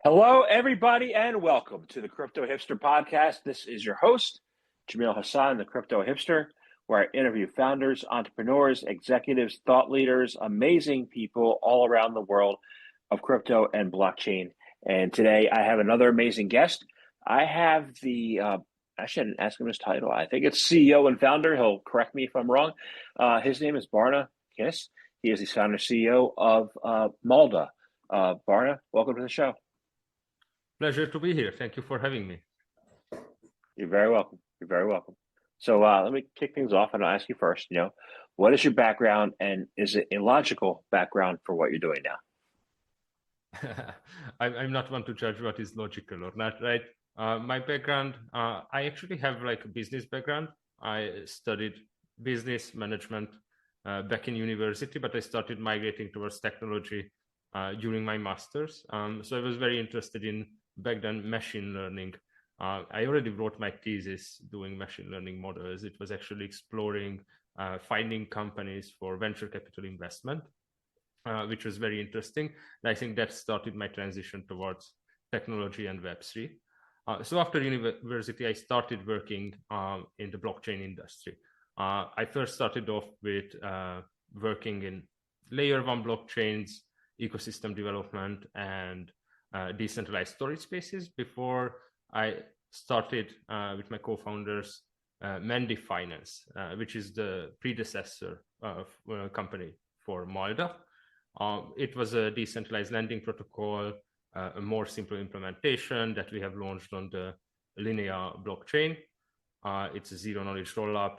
Hello, everybody, and welcome to the Crypto Hipster Podcast. This is your host, Jamil Hassan, the Crypto Hipster, where I interview founders, entrepreneurs, executives, thought leaders, amazing people all around the world of crypto and blockchain. And today I have another amazing guest. I have I shouldn't ask him his title. I think it's CEO and founder. He'll correct me if I'm wrong. His name is Barna Kiss. He is the founder CEO of Malda. Barna, welcome to the show. Pleasure to be here. Thank you for having me. You're very welcome. You're very welcome. So let me kick things off and I'll ask you first, what is your background and is it a logical background for what you're doing now? I'm not one to judge what is logical or not, right? My background, I actually have like a business background. I studied business management back in university, but I started migrating towards technology during my master's. So I was very interested in back then machine learning. I already wrote my thesis doing machine learning models. It was actually exploring finding companies for venture capital investment, which was very interesting. And I think that started my transition towards technology and Web3. So after university, I started working in the blockchain industry. I first started off with working in layer 1 blockchains, ecosystem development, and decentralized storage spaces before I started with my co-founders Mandy Finance, which is the predecessor of a company for Malda. It was a decentralized lending protocol, a more simple implementation that we have launched on the Linea blockchain. It's a zero knowledge rollup,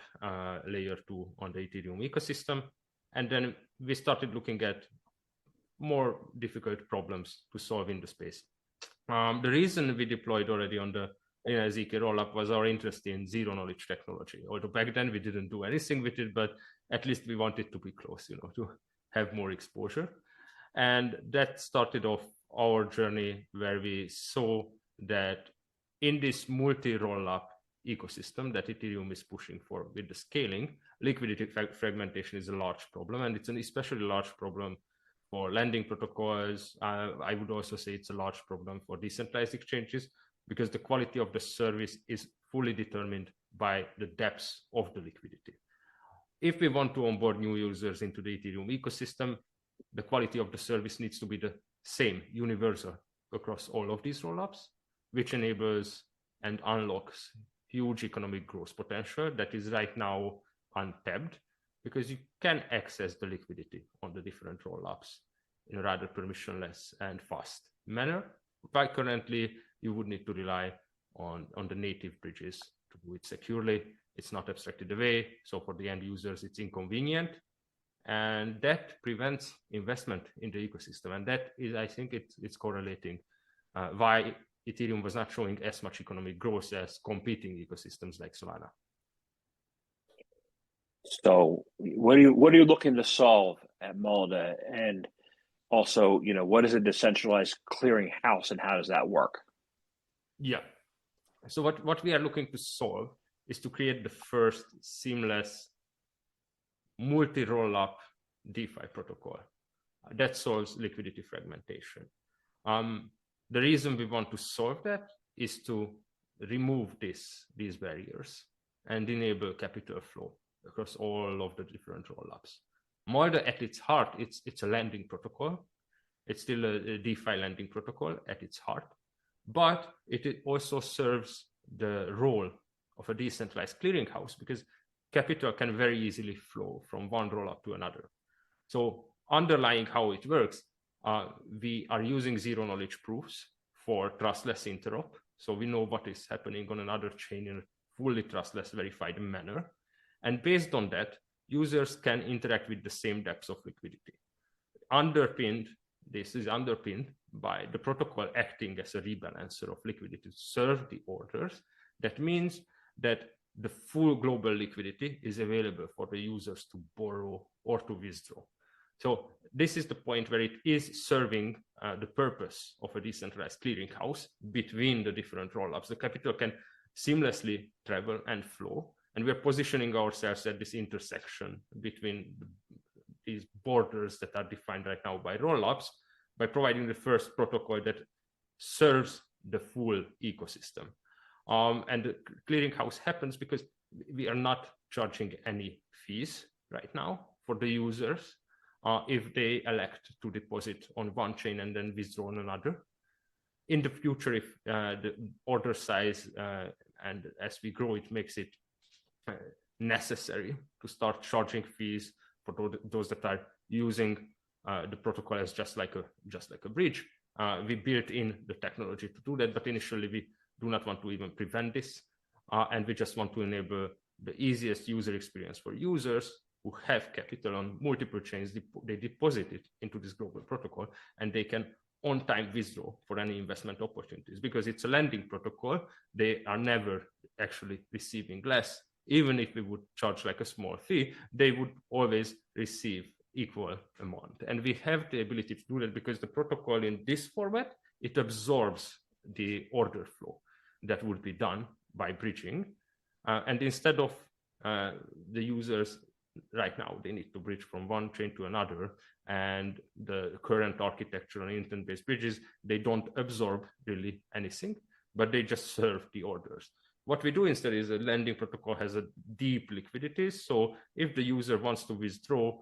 layer 2 on the Ethereum ecosystem. And then we started looking at more difficult problems to solve in the space. The reason we deployed already on the ZK rollup was our interest in zero knowledge technology. Although back then we didn't do anything with it, but at least we wanted to be close, to have more exposure. And that started off our journey where we saw that in this multi-rollup ecosystem that Ethereum is pushing for with the scaling, liquidity fragmentation is a large problem, and it's an especially large problem for lending protocols. I would also say it's a large problem for decentralized exchanges because the quality of the service is fully determined by the depths of the liquidity. If we want to onboard new users into the Ethereum ecosystem, the quality of the service needs to be the same, universal across all of these rollups, which enables and unlocks huge economic growth potential that is right now untapped, because you can access the liquidity on the different rollups in a rather permissionless and fast manner. But currently, you would need to rely on the native bridges to do it securely. It's not abstracted away. So for the end users, it's inconvenient. And that prevents investment in the ecosystem. And that is, I think it's correlating why Ethereum was not showing as much economic growth as competing ecosystems like Solana. So what are you looking to solve at Malda? And also, what is a decentralized clearinghouse and how does that work? Yeah. So what we are looking to solve is to create the first seamless multi-rollup DeFi protocol that solves liquidity fragmentation. The reason we want to solve that is to remove these barriers and enable capital flow across all of the different rollups. Malda at its heart, it's a lending protocol. It's still a DeFi lending protocol at its heart, but it also serves the role of a decentralized clearinghouse because capital can very easily flow from one rollup to another. So underlying how it works, we are using zero knowledge proofs for trustless interop. So we know what is happening on another chain in a fully trustless verified manner. And based on that, users can interact with the same depths of liquidity. This is underpinned by the protocol acting as a rebalancer of liquidity to serve the orders. That means that the full global liquidity is available for the users to borrow or to withdraw. So this is the point where it is serving the purpose of a decentralized clearinghouse between the different rollups. The capital can seamlessly travel and flow, and we are positioning ourselves at this intersection between these borders that are defined right now by rollups by providing the first protocol that serves the full ecosystem. And the clearinghouse happens because we are not charging any fees right now for the users if they elect to deposit on one chain and then withdraw on another. In the future, if the order size and as we grow, it makes it necessary to start charging fees for those that are using the protocol as just like a bridge. We built in the technology to do that, but initially we do not want to even prevent this, and we just want to enable the easiest user experience for users who have capital on multiple chains. They deposit it into this global protocol, and they can on-time withdraw for any investment opportunities. Because it's a lending protocol, they are never actually receiving less. Even if we would charge like a small fee, they would always receive equal amount. And we have the ability to do that because the protocol in this format, it absorbs the order flow that would be done by bridging. And instead of the users right now, they need to bridge from one chain to another, and the current architecture on intent-based bridges, they don't absorb really anything, but they just serve the orders. What we do instead is a lending protocol has a deep liquidity. So if the user wants to withdraw,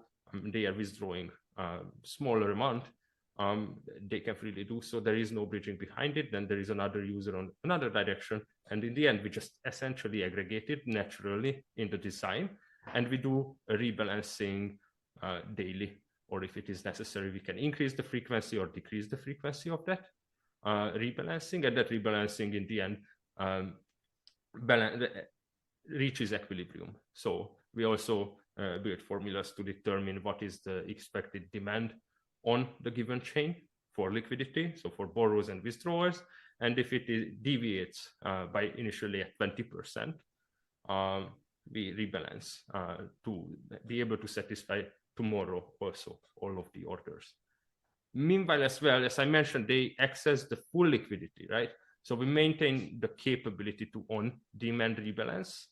they are withdrawing a smaller amount, they can freely do so. There is no bridging behind it. Then there is another user on another direction. And in the end, we just essentially aggregate it naturally in the design. And we do a rebalancing daily, or if it is necessary, we can increase the frequency or decrease the frequency of that rebalancing. And that rebalancing in the end reaches equilibrium. So we also build formulas to determine what is the expected demand on the given chain for liquidity, so for borrowers and withdrawers. And if it deviates by initially at 20%, we rebalance to be able to satisfy tomorrow also all of the orders. Meanwhile, as well, as I mentioned, they access the full liquidity, right? So we maintain the capability to on-demand rebalance.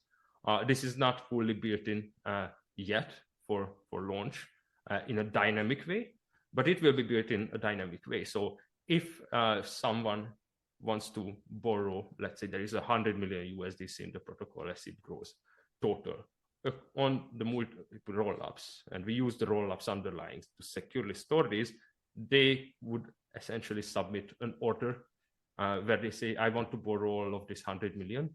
This is not fully built in yet for launch in a dynamic way, but it will be built in a dynamic way. So if someone wants to borrow, let's say there is 100 million USDC in the protocol as it grows total on the multiple rollups, and we use the rollups underlying to securely store these, they would essentially submit an order where they say, I want to borrow all of this 100 million.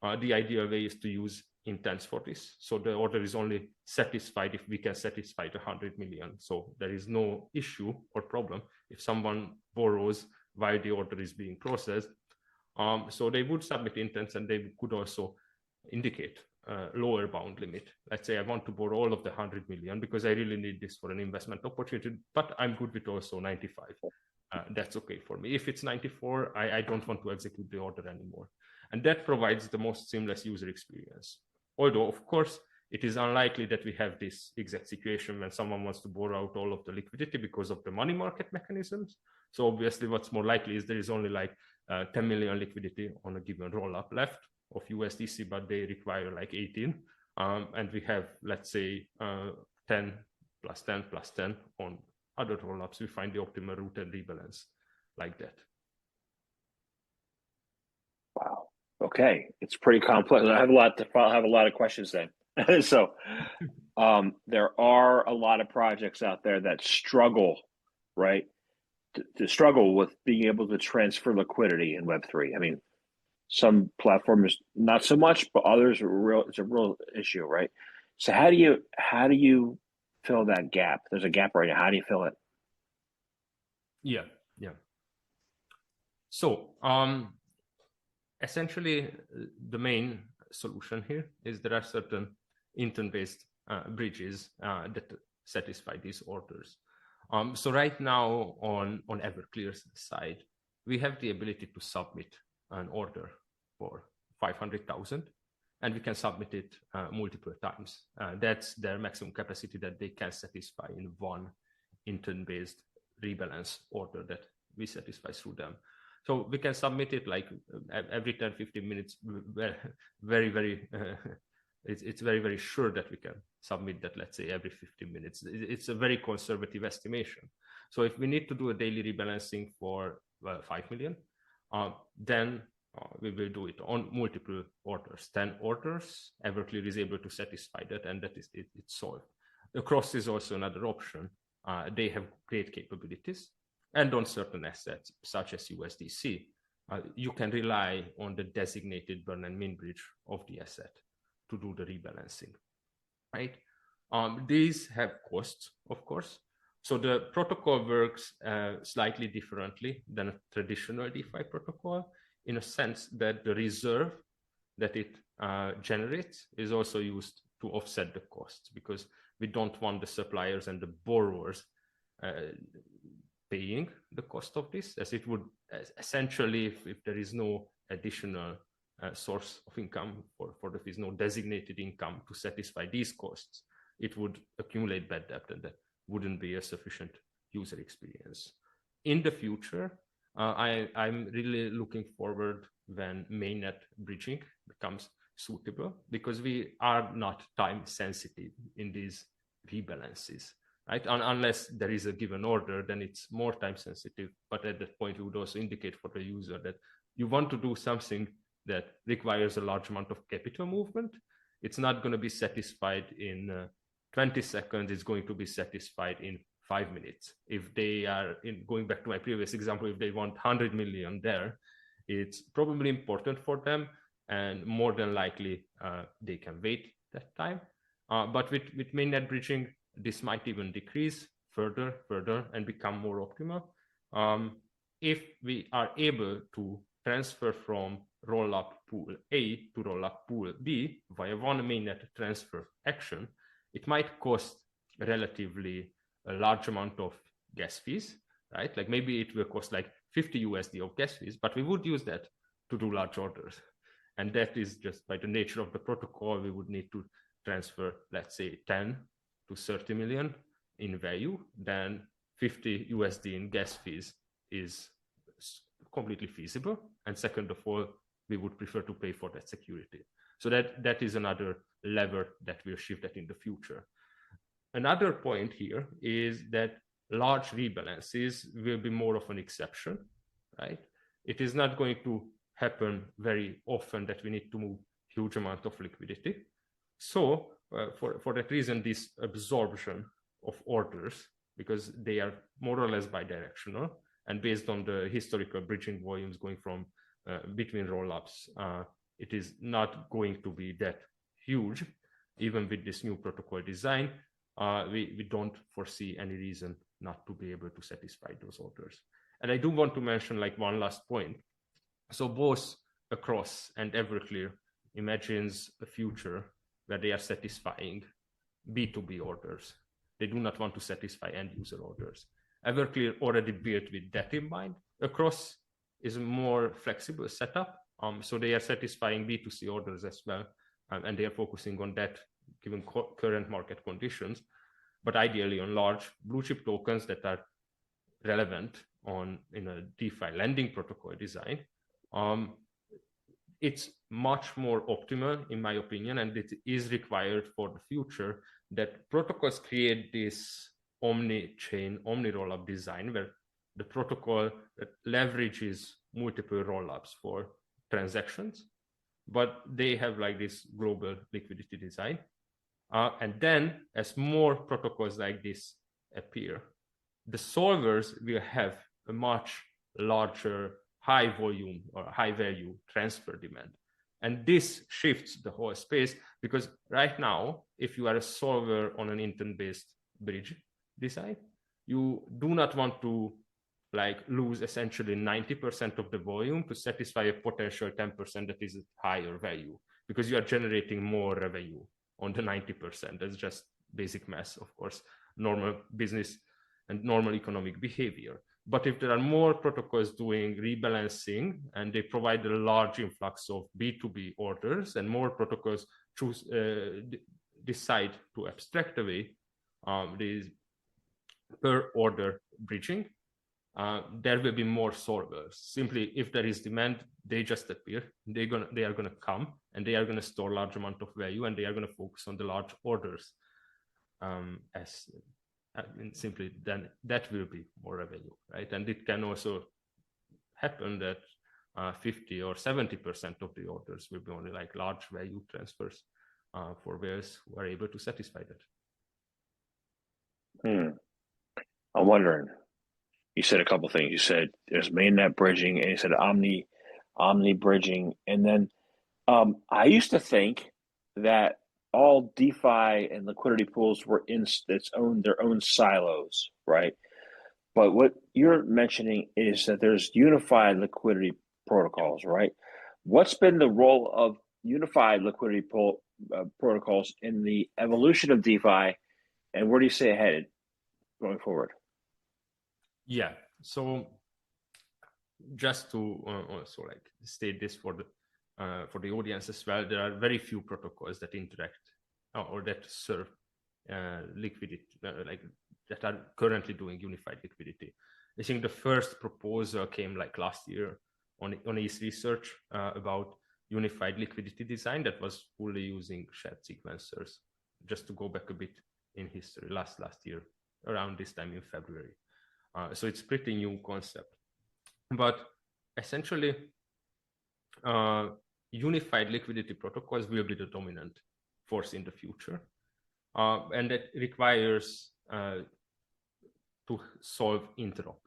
The ideal way is to use intents for this. So the order is only satisfied if we can satisfy the 100 million. So there is no issue or problem if someone borrows while the order is being processed. So they would submit intents, and they could also indicate lower bound limit. Let's say I want to borrow all of the 100 million because I really need this for an investment opportunity, but I'm good with also 95. That's okay for me. If it's 94, I don't want to execute the order anymore. And that provides the most seamless user experience. Although, of course, it is unlikely that we have this exact situation when someone wants to borrow out all of the liquidity because of the money market mechanisms. So obviously what's more likely is there is only like 10 million liquidity on a given roll-up left of USDC, but they require like 18. And we have, let's say, 10 plus 10 plus 10 on other rollups. We find the optimal route and rebalance like that. Wow. Okay, it's pretty complex. I have a lot of questions then. So there are a lot of projects out there that struggle, right? To struggle with being able to transfer liquidity in Web3. I mean, some platforms not so much, but others it's a real issue, right? So how do you fill that gap? There's a gap right now. How do you fill it? Yeah. So essentially, the main solution here is there are certain intent-based bridges that satisfy these orders. So right now on Everclear's side, we have the ability to submit an order for 500,000, and we can submit it multiple times. That's their maximum capacity that they can satisfy in one intent-based rebalance order that we satisfy through them. So we can submit it like every 10-15 minutes. It's very, very sure that we can submit that, let's say, every 15 minutes. It's a very conservative estimation. So if we need to do a daily rebalancing for 5 million, then we will do it on multiple orders. 10 orders, Everclear is able to satisfy that, and that is it's solved. Across is also another option. They have great capabilities, and on certain assets, such as USDC, you can rely on the designated burn and mint bridge of the asset to do the rebalancing, right? These have costs, of course. So the protocol works slightly differently than a traditional DeFi protocol, in a sense that the reserve that it generates is also used to offset the costs, because we don't want the suppliers and the borrowers paying the cost of this, as it would essentially, if there is no additional source of income, or there is no designated income to satisfy these costs, it would accumulate bad debt, and that wouldn't be a sufficient user experience. In the future, I'm really looking forward when mainnet bridging becomes suitable, because we are not time sensitive in these rebalances, right? Unless there is a given order, then it's more time sensitive. But at that point, you would also indicate for the user that you want to do something that requires a large amount of capital movement. It's not going to be satisfied in 20 seconds, it's going to be satisfied in 5 minutes. If they are, going back to my previous example, if they want 100 million there, it's probably important for them, and more than likely they can wait that time. But with mainnet bridging, this might even decrease further and become more optimal. If we are able to transfer from rollup pool A to rollup pool B via one mainnet transfer action, it might cost relatively a large amount of gas fees, right? Like maybe it will cost like 50 USD of gas fees, but we would use that to do large orders. And that is just by the nature of the protocol, we would need to transfer, let's say 10 to 30 million in value, then 50 USD in gas fees is completely feasible. And second of all, we would prefer to pay for that security. So that is another lever that will shift that in the future. Another point here is that large rebalances will be more of an exception, right? It is not going to happen very often that we need to move huge amount of liquidity. So for that reason, this absorption of orders, because they are more or less bidirectional, and based on the historical bridging volumes going from between rollups, it is not going to be that huge. Even with this new protocol design, we don't foresee any reason not to be able to satisfy those orders. And I do want to mention like one last point. So both Across and Everclear imagines a future where they are satisfying B2B orders. They do not want to satisfy end user orders. Everclear already built with that in mind. Across is a more flexible setup. So they are satisfying B2C orders as well. And they are focusing on that given current market conditions, but ideally on large blue chip tokens that are relevant in a DeFi lending protocol design. It's much more optimal, in my opinion, and it is required for the future that protocols create this omni-chain, omni-rollup design where the protocol leverages multiple rollups for transactions, but they have like this global liquidity design. And then as more protocols like this appear, the solvers will have a much larger high volume or high value transfer demand. And this shifts the whole space, because right now, if you are a solver on an intent-based bridge design, you do not want to like lose essentially 90% of the volume to satisfy a potential 10% that is higher value, because you are generating more revenue on the 90%. That's just basic math, of course, normal business and normal economic behavior. But if there are more protocols doing rebalancing and they provide a large influx of B2B orders, and more protocols decide to abstract away these per order bridging, there will be more solvers. Simply, if there is demand, they just appear. They are gonna come, and they are gonna store large amount of value, and they are gonna focus on the large orders. Simply, then that will be more revenue, right? And it can also happen that 50 or 70% of the orders will be only like large value transfers for whales who are able to satisfy that. I'm wondering. You said a couple things. You said there's mainnet bridging, and you said omni bridging, and then I used to think that all DeFi and liquidity pools were in their own silos, right? But what you're mentioning is that there's unified liquidity protocols, right? What's been the role of unified liquidity protocols in the evolution of DeFi, and where do you see it headed going forward? Yeah. So just to also like state this for the audience as well, there are very few protocols that interact or that serve liquidity, like that are currently doing unified liquidity. I think the first proposal came like last year on ETH research about unified liquidity design that was fully using shared sequencers. Just to go back a bit in history, last year, around this time in February. So it's pretty new concept. But essentially, unified liquidity protocols will be the dominant force in the future. And that requires to solve interop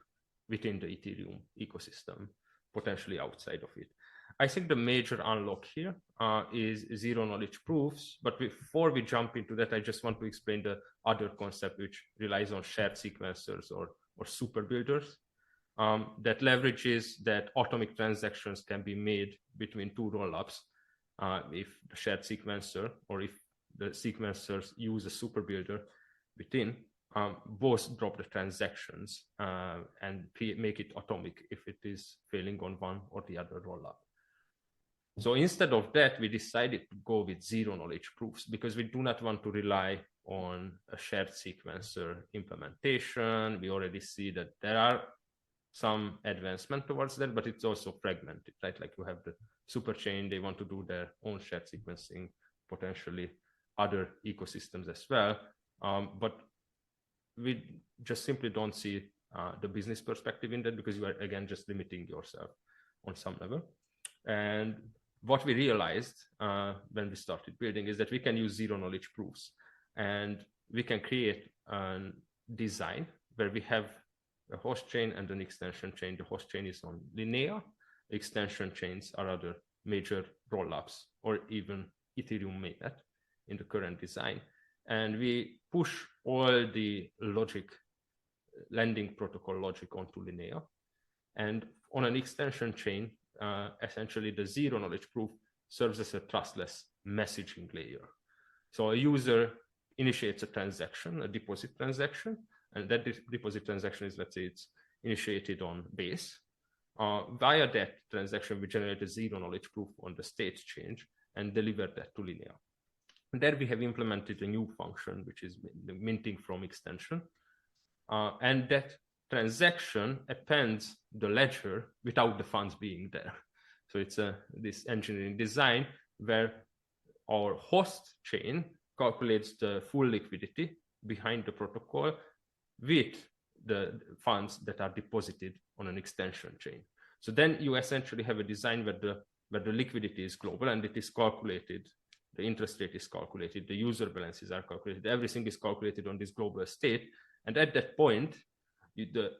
within the Ethereum ecosystem, potentially outside of it. I think the major unlock here is zero knowledge proofs. But before we jump into that, I just want to explain the other concept which relies on shared sequencers or super builders that leverages that atomic transactions can be made between two rollups if the shared sequencer or if the sequencers use a super builder within, both drop the transactions and make it atomic if it is failing on one or the other rollup. So instead of that, we decided to go with zero knowledge proofs because we do not want to rely on a shared sequencer implementation. We already see that there are some advancement towards that, but it's also fragmented, right? Like you have the super chain, they want to do their own shared sequencing, potentially other ecosystems as well. But we just simply don't see the business perspective in that because you are, again, just limiting yourself on some level. And what we realized when we started building is that we can use zero knowledge proofs and we can create a design where we have a host chain and an extension chain. The host chain is on Linea. Extension chains are other major rollups or even Ethereum mainnet in the current design. And we push all the logic, lending protocol logic onto Linea. And on an extension chain, essentially the zero knowledge proof serves as a trustless messaging layer. So a user initiates a transaction, a deposit transaction, and that deposit transaction is, let's say, it's initiated on Base. Via that transaction, we generate a zero knowledge proof on the state change and deliver that to Linea. And there we have implemented a new function, which is the minting from extension. And that transaction appends the ledger without the funds being there. So it's this engineering design where our host chain calculates the full liquidity behind the protocol with the funds that are deposited on an extension chain. So then you essentially have a design where the liquidity is global and it is calculated, the interest rate is calculated, the user balances are calculated, everything is calculated on this global state. And at that point, the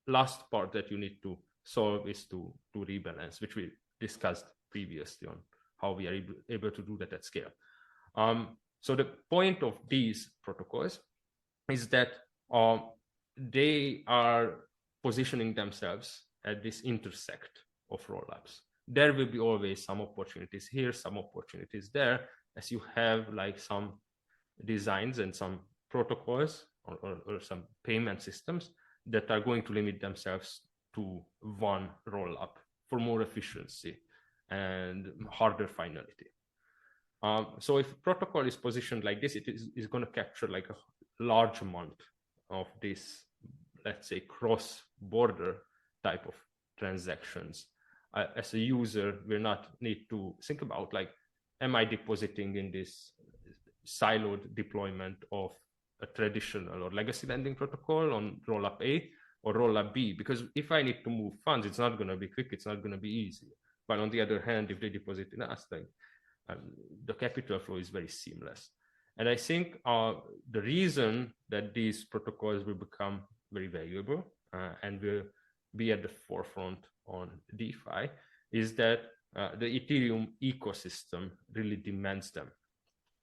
last part that you need to solve is to rebalance, which we discussed previously on how we are able to do that at scale. So the point of these protocols is that they are positioning themselves at this intersect of rollups. There will be always some opportunities here, some opportunities there, as you have like some designs and some protocols or some payment systems that are going to limit themselves to one rollup for more efficiency and harder finality. So if a protocol is positioned like this, it is going to capture like a large amount of this, let's say, cross-border type of transactions. As a user, we'll not need to think about like, am I depositing in this siloed deployment of a traditional or legacy lending protocol on rollup A, or rollup B, because if I need to move funds, it's not going to be quick, it's not going to be easy. But on the other hand, if they deposit in us, like the capital flow is very seamless. And I think the reason that these protocols will become very valuable and will be at the forefront on DeFi is that the Ethereum ecosystem really demands them.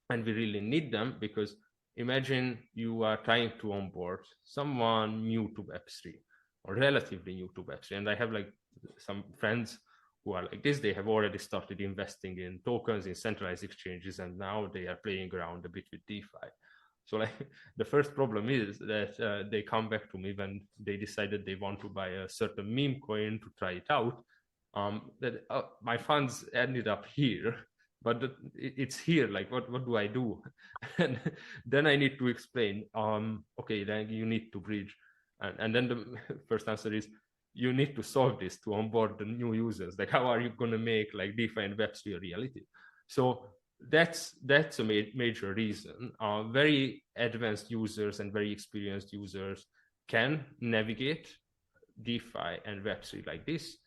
And we really need them because imagine you are trying to onboard someone new to Web3 or relatively new to Web3. And I have like some friends who are like this. They have already started investing in tokens, in centralized exchanges, and now they are playing around a bit with DeFi. So like the first problem is that they come back to me when they decided they want to buy a certain meme coin to try it out. That my funds ended up here, but it's here. Like, what do I do? And then I need to explain. Okay, then you need to bridge, and then the first answer is you need to solve this to onboard the new users. Like, how are you going to make like DeFi and Web3 a reality? So that's a major reason. Very advanced users and very experienced users can navigate DeFi and Web3 like this.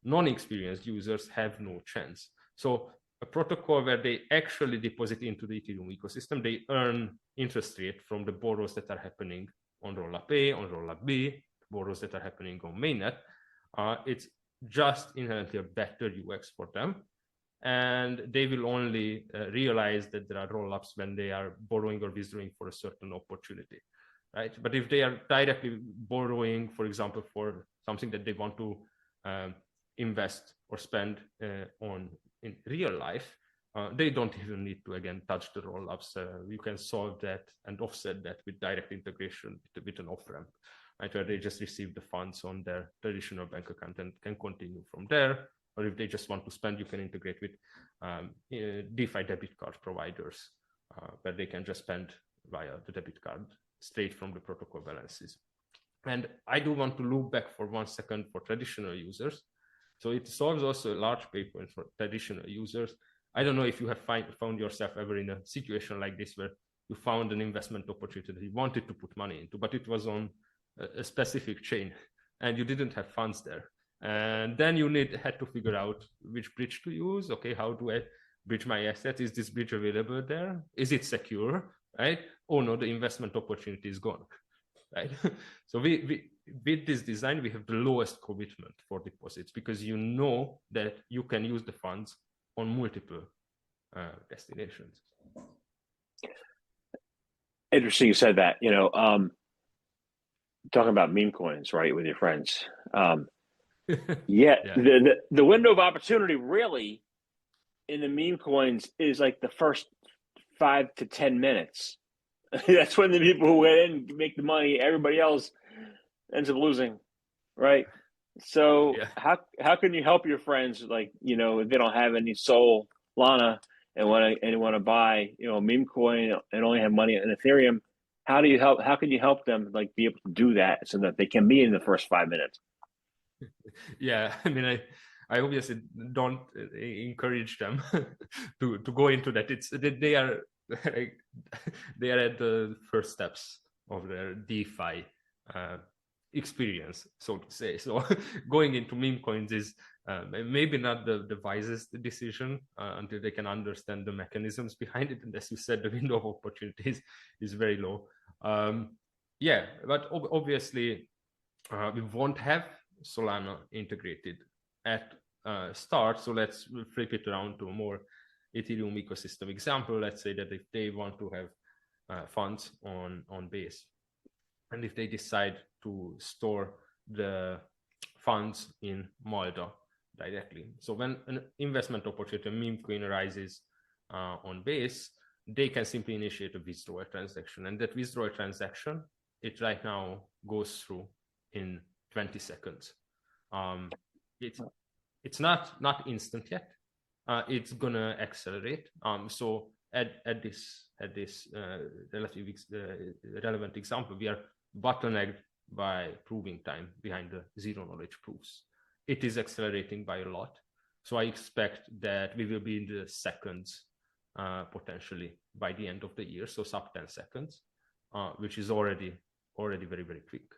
Non-experienced users have no chance. So a protocol where they actually deposit into the Ethereum ecosystem, they earn interest rate from the borrows that are happening on rollup A, on rollup B, borrows that are happening on mainnet. It's just inherently a better UX for them. And they will only realize that there are rollups when they are borrowing or withdrawing for a certain opportunity, right? But if they are directly borrowing, for example, for something that they want to invest or spend on in real life, they don't even need to, again, touch the rollups. You can solve that and offset that with direct integration with an off-ramp, right, where they just receive the funds on their traditional bank account and can continue from there. Or if they just want to spend, you can integrate with DeFi debit card providers, where they can just spend via the debit card straight from the protocol balances. And I do want to loop back for 1 second for traditional users. So it solves also a large pain point for traditional users. I don't know if you have found yourself ever in a situation like this where you found an investment opportunity that you wanted to put money into, but it was on a specific chain and you didn't have funds there. And then you had to figure out which bridge to use. Okay, how do I bridge my assets? Is this bridge available there? Is it secure, right? Oh no, the investment opportunity is gone, right? So with this design, we have the lowest commitment for deposits because you know that you can use the funds on multiple destinations. Interesting you said that, talking about meme coins, right, with your friends. Yeah. The window of opportunity really in the meme coins is like the first 5 to 10 minutes. That's when the people who went in make the money. Everybody else ends up losing, right? So how can you help your friends, like, if they don't have any Sol, Lana, and want to buy, a meme coin and only have money in Ethereum? How can you help them like be able to do that so that they can be in the first 5 minutes? Yeah, I mean, I obviously don't encourage them to go into that. It's they are like, they are at the first steps of their DeFi experience, so to say. So going into meme coins is maybe not the wisest decision until they can understand the mechanisms behind it. And as you said, the window of opportunities is very low. But obviously we won't have Solana integrated at start. So let's flip it around to a more Ethereum ecosystem example. Let's say that if they want to have funds on Base, and if they decide to store the funds in Malda directly. So when an investment opportunity, a meme coin arises on Base, they can simply initiate a withdrawal transaction. And that withdrawal transaction, it right now goes through in 20 seconds. It's not instant yet. It's gonna accelerate. So at this relevant example, we are bottlenecked by proving time behind the zero knowledge proofs. It is accelerating by a lot. So I expect that we will be in the seconds potentially by the end of the year. So sub 10 seconds, which is already very, very quick.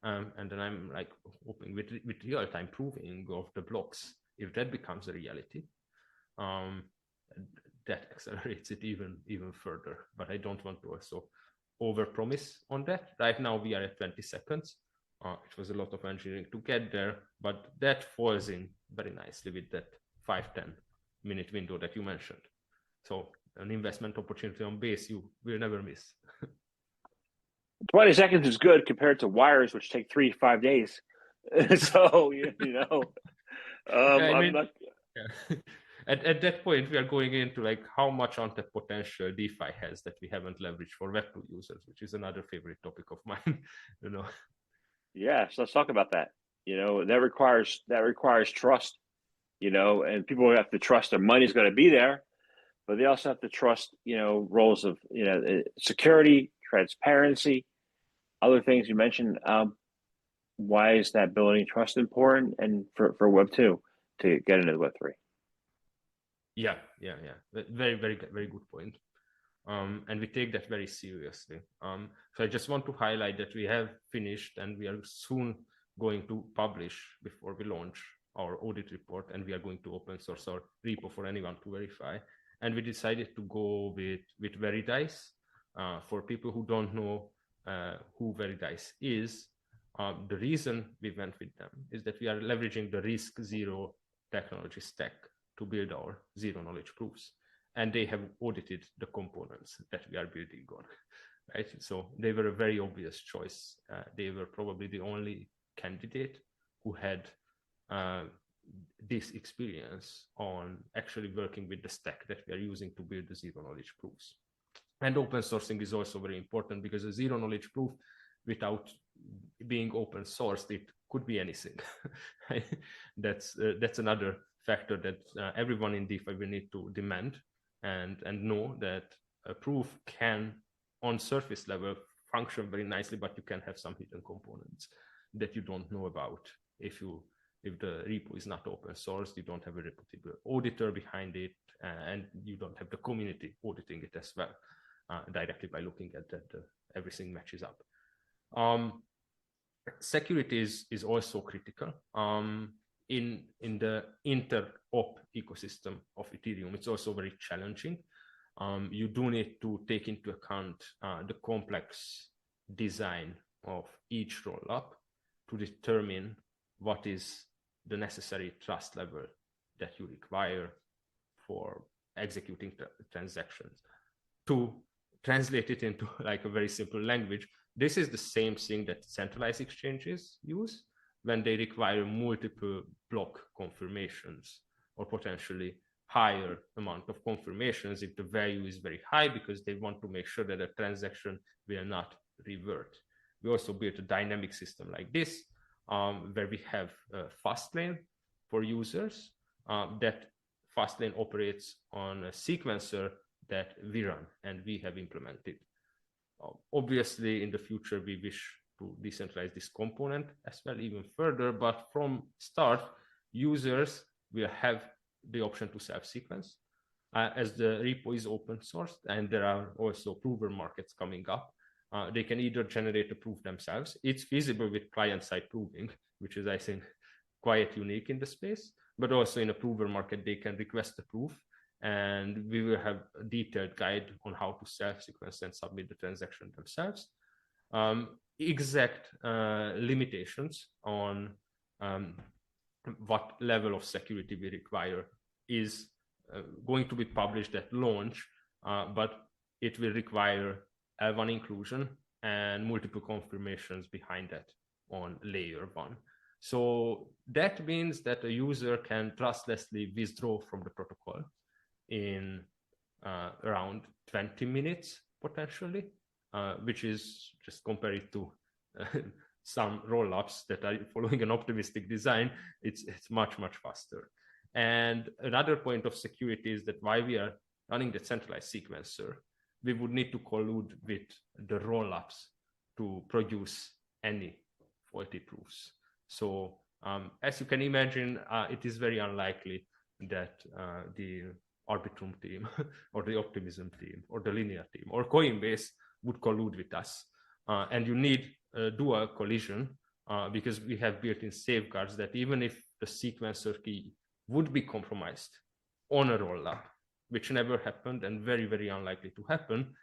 And then I'm like hoping with real-time proving of the blocks, if that becomes a reality, that accelerates it even further. But I don't want to also overpromise on that. Right now we are at 20 seconds. It was a lot of engineering to get there, but that falls in very nicely with that 5-10 minute window that you mentioned. So an investment opportunity on base you will never miss. 20 seconds is good compared to wires, which take 3 to 5 days. So, At that point, we are going into like how much untapped potential DeFi has that we haven't leveraged for Web2 users, which is another favorite topic of mine. Yeah, so let's talk about that. That requires trust. And people have to trust their money is going to be there, but they also have to trust, roles of security, transparency, other things you mentioned. Why is that building trust important, and for Web2 to get into Web3? Yeah. Very, very, very good point. And we take that very seriously. So I just want to highlight that we have finished and we are soon going to publish before we launch our audit report, and we are going to open source our repo for anyone to verify. And we decided to go with Veridice. For people who don't know who Veridice is, the reason we went with them is that we are leveraging the risk zero technology stack to build our zero knowledge proofs. And they have audited the components that we are building on, right? So they were a very obvious choice. They were probably the only candidate who had this experience on actually working with the stack that we are using to build the zero knowledge proofs. And open sourcing is also very important, because a zero knowledge proof without being open sourced, it could be anything. That's another factor that everyone in DeFi will need to demand and know that a proof can, on surface level, function very nicely, but you can have some hidden components that you don't know about. If the repo is not open source, you don't have a reputable auditor behind it, and you don't have the community auditing it as well, directly by looking at that everything matches up. Security is also critical. In the inter-op ecosystem of Ethereum, it's also very challenging. You do need to take into account the complex design of each rollup to determine what is the necessary trust level that you require for executing transactions. To translate it into like a very simple language, this is the same thing that centralized exchanges use when they require multiple block confirmations, or potentially higher amount of confirmations if the value is very high, because they want to make sure that a transaction will not revert. We also built a dynamic system like this, where we have a fast lane for users. That fast lane operates on a sequencer that we run and we have implemented. Obviously, in the future, we wish to decentralize this component as well even further, but from start, users will have the option to self-sequence. As the repo is open sourced and there are also prover markets coming up, they can either generate a proof themselves. It's feasible with client-side proving, which is, I think, quite unique in the space, but also in a prover market, they can request a proof, and we will have a detailed guide on how to self-sequence and submit the transaction themselves. Exact limitations on what level of security we require is going to be published at launch, but it will require L1 inclusion and multiple confirmations behind that on layer 1. So that means that a user can trustlessly withdraw from the protocol in around 20 minutes potentially, which is, just compare it to some rollups that are following an optimistic design, it's much faster. And another point of security is that while we are running the centralized sequencer, we would need to collude with the rollups to produce any faulty proofs. So as you can imagine, it is very unlikely that the Arbitrum team or the Optimism team or the Linear team or Coinbase would collude with us. And you need a dual collision because we have built-in safeguards that even if the sequencer key would be compromised on a rollup, which never happened and very, very unlikely to happen,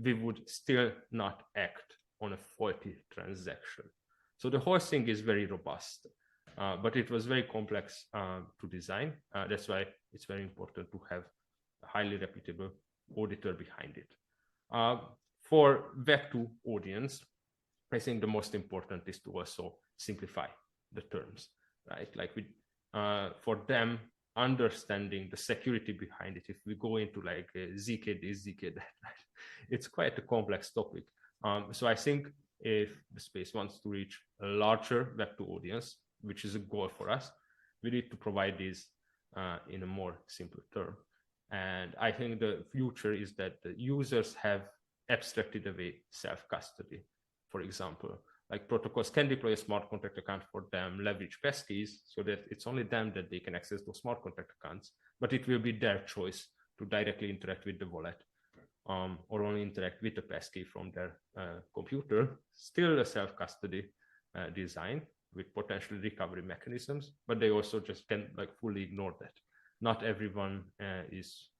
we would still not act on a faulty transaction. So the whole thing is very robust, but it was very complex to design. That's why it's very important to have a highly reputable auditor behind it. For Web2 audience, I think the most important is to also simplify the terms, right? Like for them, understanding the security behind it, if we go into like ZK this, ZK that, right? It's quite a complex topic. So I think if the space wants to reach a larger Web2 audience, which is a goal for us, we need to provide these in a more simple term. And I think the future is that the users have abstracted away self-custody. For example, like protocols can deploy a smart contract account for them, leverage passkeys, so that it's only them that they can access those smart contract accounts, but it will be their choice to directly interact with the wallet, or only interact with the passkey from their computer. Still a self-custody design with potential recovery mechanisms, but they also just can like fully ignore that. Not everyone is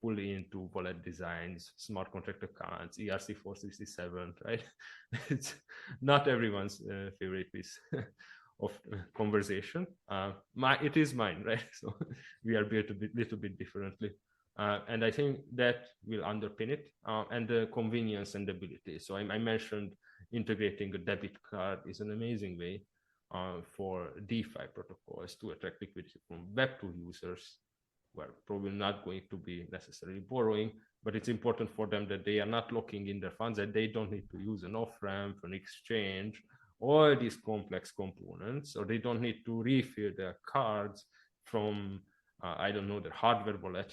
fully into wallet designs, smart contract accounts, ERC-467, right? It's not everyone's favorite piece of conversation. It is mine, right? So we are built a little bit differently. And I think that will underpin it, and the convenience and ability. So I mentioned integrating a debit card is an amazing way for DeFi protocols to attract liquidity from Web2 users, who are probably not going to be necessarily borrowing, but it's important for them that they are not locking in their funds, that they don't need to use an off-ramp, an exchange, all these complex components, or they don't need to refill their cards from, I don't know, their hardware wallet,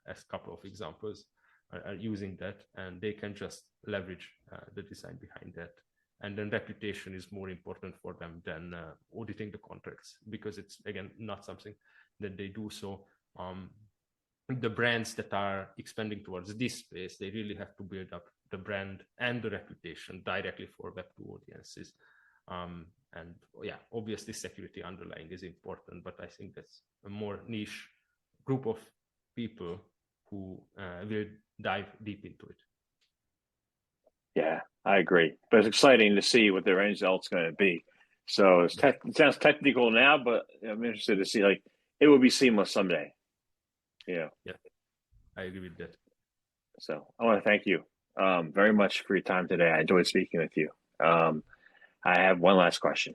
as a couple of examples are using that, and they can just leverage the design behind that. And then reputation is more important for them than auditing the contracts, because it's, again, not something that they do. So the brands that are expanding towards this space, they really have to build up the brand and the reputation directly for Web2 audiences. And yeah, obviously security underlying is important, but I think that's a more niche group of people who will dive deep into it. Yeah, I agree. But it's exciting to see what the result's going to be. So it sounds technical now, but I'm interested to see, like, it will be seamless someday. Yeah, I agree with that. So I want to thank you very much for your time today. I enjoyed speaking with you. I have one last question.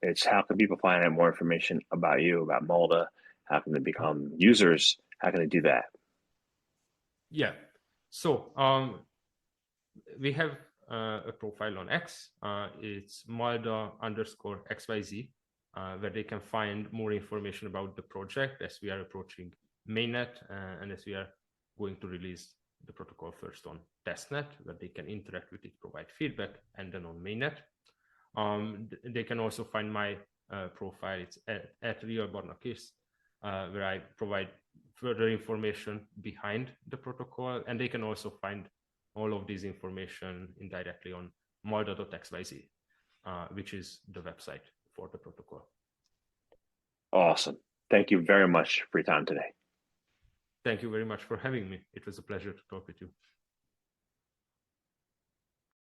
It's how can people find out more information about you, about Malda? How can they become users? How can they do that? Yeah. So we have a profile on X. It's Malda_XYZ, where they can find more information about the project as we are approaching mainnet, and as we are going to release the protocol first on testnet, where they can interact with it, provide feedback, and then on mainnet. They can also find my profile. It's at Real Barna Kiss, where I provide further information behind the protocol, and they can also find all of this information indirectly on malda.xyz, which is the website for the protocol. Awesome. Thank you very much for your time today. Thank you very much for having me. It was a pleasure to talk with you.